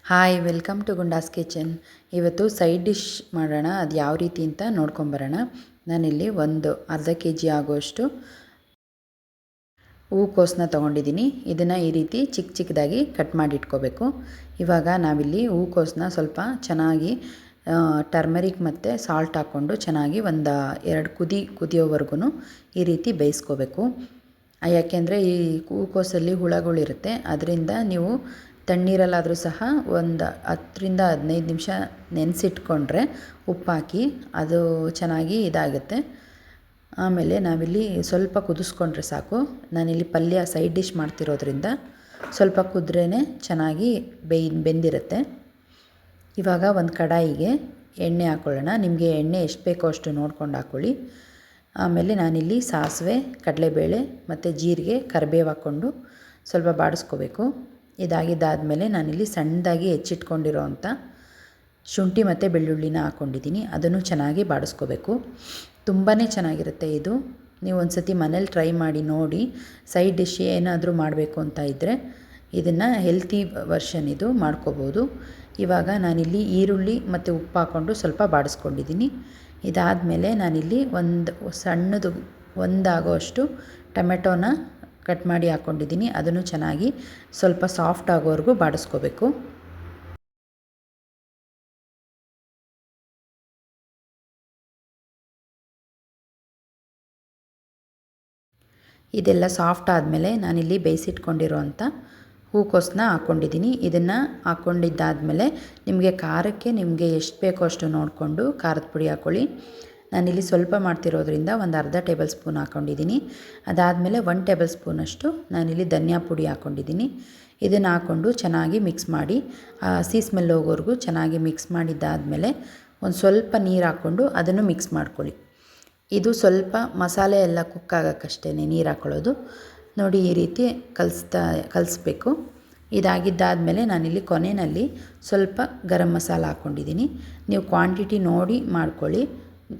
Hi, welcome to Gundas kitchen. ಇವತ್ತು side dish ಮಾಡೋಣ. ಅದು ಯಾವ ರೀತಿ ಅಂತ ನೋಡ್ಕೊಂಬರೋಣ. ನಾನಿಲ್ಲಿ ಒಂದು ಅರ್ಧ ಕೆ.ಜಿ ಆಗೋಷ್ಟು ಹೂಕೋಸನ್ನ ತೊಗೊಂಡಿದ್ದೀನಿ. ಇದನ್ನು ಈ ರೀತಿ ಚಿಕ್ಕ ಚಿಕ್ಕದಾಗಿ ಕಟ್ ಮಾಡಿ ಇಟ್ಕೋಬೇಕು. ಇವಾಗ ನಾವಿಲ್ಲಿ ಹೂಕೋಸನ್ನ ಸ್ವಲ್ಪ ಚೆನ್ನಾಗಿ ಟರ್ಮರಿಕ್ ಮತ್ತು ಸಾಲ್ಟ್ ಹಾಕ್ಕೊಂಡು ಚೆನ್ನಾಗಿ ಒಂದು 2 ಕುದಿಯೋವರೆಗೂ ಈ ರೀತಿ ಬೇಯಿಸ್ಕೋಬೇಕು. ಯಾಕೆಂದರೆ ಈ ಹೂಕೋಸಲ್ಲಿ ಹುಳಗಳಿರುತ್ತೆ. ಅದರಿಂದ ನೀವು ತಣ್ಣೀರಲ್ಲಾದರೂ ಸಹ ಒಂದು 10ರಿಂದ 15 ನಿಮಿಷ ನೆನೆಸಿಟ್ಕೊಂಡ್ರೆ ಉಪ್ಪಾಕಿ ಅದು ಚೆನ್ನಾಗಿ ಇದಾಗುತ್ತೆ. ಆಮೇಲೆ ನಾವಿಲ್ಲಿ ಸ್ವಲ್ಪ ಕುದಿಸ್ಕೊಂಡ್ರೆ ಸಾಕು. ನಾನಿಲ್ಲಿ ಪಲ್ಯ ಸೈಡ್ ಡಿಶ್ ಮಾಡ್ತಿರೋದ್ರಿಂದ ಸ್ವಲ್ಪ ಕುದ್ರೇ ಚೆನ್ನಾಗಿ ಬೆಂದಿರುತ್ತೆ. ಇವಾಗ ಒಂದು ಕಡಾಯಿಗೆ ಎಣ್ಣೆ ಹಾಕ್ಕೊಳ್ಳೋಣ. ನಿಮಗೆ ಎಣ್ಣೆ ಎಷ್ಟು ಬೇಕೋ ಅಷ್ಟು ನೋಡ್ಕೊಂಡು ಹಾಕ್ಕೊಳ್ಳಿ. ಆಮೇಲೆ ನಾನಿಲ್ಲಿ ಸಾಸಿವೆ, ಕಡಲೆಬೇಳೆ ಮತ್ತು ಜೀರಿಗೆ, ಕರಿಬೇವು ಹಾಕ್ಕೊಂಡು ಸ್ವಲ್ಪ ಬಾಡಿಸ್ಕೋಬೇಕು. ಇದಾಗಿದ್ದಾದಮೇಲೆ ನಾನಿಲ್ಲಿ ಸಣ್ಣದಾಗಿ ಹೆಚ್ಚಿಟ್ಕೊಂಡಿರೋ ಅಂಥ ಶುಂಠಿ ಮತ್ತು ಬೆಳ್ಳುಳ್ಳಿನ ಹಾಕ್ಕೊಂಡಿದ್ದೀನಿ. ಅದನ್ನು ಚೆನ್ನಾಗಿ ಬಾಡಿಸ್ಕೋಬೇಕು. ತುಂಬಾ ಚೆನ್ನಾಗಿರುತ್ತೆ ಇದು. ನೀವು ಒಂದು ಸತಿ ಮನೇಲಿ ಟ್ರೈ ಮಾಡಿ ನೋಡಿ. ಸೈಡ್ ಡಿಶ್ ಏನಾದರೂ ಮಾಡಬೇಕು ಅಂತ ಇದ್ದರೆ ಇದನ್ನು ಹೆಲ್ತಿ ವರ್ಷನ್ ಇದು ಮಾಡ್ಕೋಬೋದು. ಇವಾಗ ನಾನಿಲ್ಲಿ ಈರುಳ್ಳಿ ಮತ್ತು ಉಪ್ಪು ಹಾಕ್ಕೊಂಡು ಸ್ವಲ್ಪ ಬಾಡಿಸ್ಕೊಂಡಿದ್ದೀನಿ. ಇದಾದಮೇಲೆ ನಾನಿಲ್ಲಿ ಸಣ್ಣದು ಒಂದಾಗೋಷ್ಟು ಟೊಮೆಟೊನ ಕಟ್ ಮಾಡಿ ಹಾಕ್ಕೊಂಡಿದ್ದೀನಿ. ಅದನ್ನು ಚೆನ್ನಾಗಿ ಸ್ವಲ್ಪ ಸಾಫ್ಟ್ ಆಗೋವರೆಗೂ ಬಾಡಿಸ್ಕೋಬೇಕು. ಇದೆಲ್ಲ ಸಾಫ್ಟ್ ಆದಮೇಲೆ ನಾನಿಲ್ಲಿ ಬೇಯಿಸಿಟ್ಕೊಂಡಿರೋವಂಥ ಹೂಕೋಸನ್ನ ಹಾಕ್ಕೊಂಡಿದ್ದೀನಿ. ಇದನ್ನು ಹಾಕ್ಕೊಂಡಿದ್ದಾದಮೇಲೆ ನಿಮಗೆ ಖಾರಕ್ಕೆ ನಿಮಗೆ ಎಷ್ಟು ಬೇಕೋ ಅಷ್ಟು ನೋಡಿಕೊಂಡು ಖಾರದ ಪುಡಿ ಹಾಕ್ಕೊಳ್ಳಿ. ನಾನಿಲ್ಲಿ ಸ್ವಲ್ಪ ಮಾಡ್ತಿರೋದ್ರಿಂದ ಒಂದು ಅರ್ಧ ಟೇಬಲ್ ಸ್ಪೂನ್ ಹಾಕ್ಕೊಂಡಿದ್ದೀನಿ. ಅದಾದಮೇಲೆ 1 ಟೇಬಲ್ ಸ್ಪೂನಷ್ಟು ನಾನಿಲ್ಲಿ ಧನಿಯಾ ಪುಡಿ ಹಾಕ್ಕೊಂಡಿದ್ದೀನಿ. ಇದನ್ನು ಹಾಕ್ಕೊಂಡು ಚೆನ್ನಾಗಿ ಮಿಕ್ಸ್ ಮಾಡಿ ಹಸಿ ಸ್ಮೆಲ್ ಹೋಗೋವರೆಗೂ ಚೆನ್ನಾಗಿ ಮಿಕ್ಸ್ ಮಾಡಿದ್ದಾದಮೇಲೆ ಒಂದು ಸ್ವಲ್ಪ ನೀರು ಹಾಕ್ಕೊಂಡು ಅದನ್ನು ಮಿಕ್ಸ್ ಮಾಡ್ಕೊಳ್ಳಿ. ಇದು ಸ್ವಲ್ಪ ಮಸಾಲೆ ಎಲ್ಲ ಕುಕ್ ಆಗೋಕ್ಕಷ್ಟೇ ನೀರು ಹಾಕ್ಕೊಳ್ಳೋದು. ನೋಡಿ, ಈ ರೀತಿ ಕಲಿಸ್ಬೇಕು. ಇದಾಗಿದ್ದಾದಮೇಲೆ ನಾನಿಲ್ಲಿ ಕೊನೆಯಲ್ಲಿ ಸ್ವಲ್ಪ ಗರಂ ಮಸಾಲ ಹಾಕ್ಕೊಂಡಿದ್ದೀನಿ. ನೀವು ಕ್ವಾಂಟಿಟಿ ನೋಡಿ ಮಾಡ್ಕೊಳ್ಳಿ.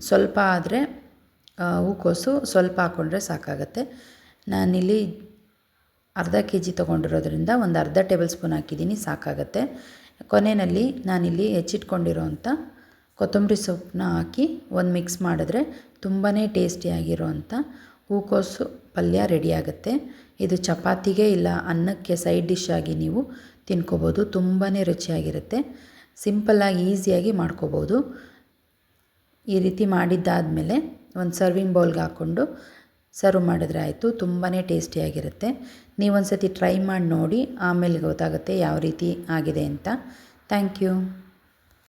ಸ್ವಲ್ಪ ಆದರೆ ಹೂಕೋಸು ಸ್ವಲ್ಪ ಹಾಕ್ಕೊಂಡ್ರೆ ಸಾಕಾಗತ್ತೆ. ನಾನಿಲ್ಲಿ ಅರ್ಧ ಕೆ.ಜಿ ತೊಗೊಂಡಿರೋದ್ರಿಂದ ಒಂದು ಅರ್ಧ ಟೇಬಲ್ ಸ್ಪೂನ್ ಹಾಕಿದ್ದೀನಿ, ಸಾಕಾಗತ್ತೆ. ಕೊನೆಯಲ್ಲಿ ನಾನಿಲ್ಲಿ ಹೆಚ್ಚಿಟ್ಕೊಂಡಿರೋವಂಥ ಕೊತ್ತಂಬರಿ ಸೊಪ್ಪನ್ನ ಹಾಕಿ ಒಂದು ಮಿಕ್ಸ್ ಮಾಡಿದ್ರೆ ತುಂಬಾ ಟೇಸ್ಟಿಯಾಗಿರೋವಂಥ ಹೂಕೋಸು ಪಲ್ಯ ರೆಡಿಯಾಗುತ್ತೆ. ಇದು ಚಪಾತಿಗೆ ಇಲ್ಲ ಅನ್ನಕ್ಕೆ ಸೈಡ್ ಡಿಶ್ ಆಗಿ ನೀವು ತಿನ್ಕೋಬೋದು. ತುಂಬಾ ರುಚಿಯಾಗಿರುತ್ತೆ. ಸಿಂಪಲ್ಲಾಗಿ ಈಸಿಯಾಗಿ ಮಾಡ್ಕೋಬೋದು. ಈ ರೀತಿ ಮಾಡಿದ್ದಾದಮೇಲೆ ಒಂದು ಸರ್ವಿಂಗ್ ಬೌಲ್ಗೆ ಹಾಕ್ಕೊಂಡು ಸರ್ವ್ ಮಾಡಿದ್ರೆ ಆಯಿತು. ತುಂಬಾ ಟೇಸ್ಟಿಯಾಗಿರುತ್ತೆ. ನೀವೊಂದು ಸತಿ ಟ್ರೈ ಮಾಡಿ ನೋಡಿ, ಆಮೇಲೆ ಗೊತ್ತಾಗುತ್ತೆ ಯಾವ ರೀತಿ ಆಗಿದೆ ಅಂತ. Thank you.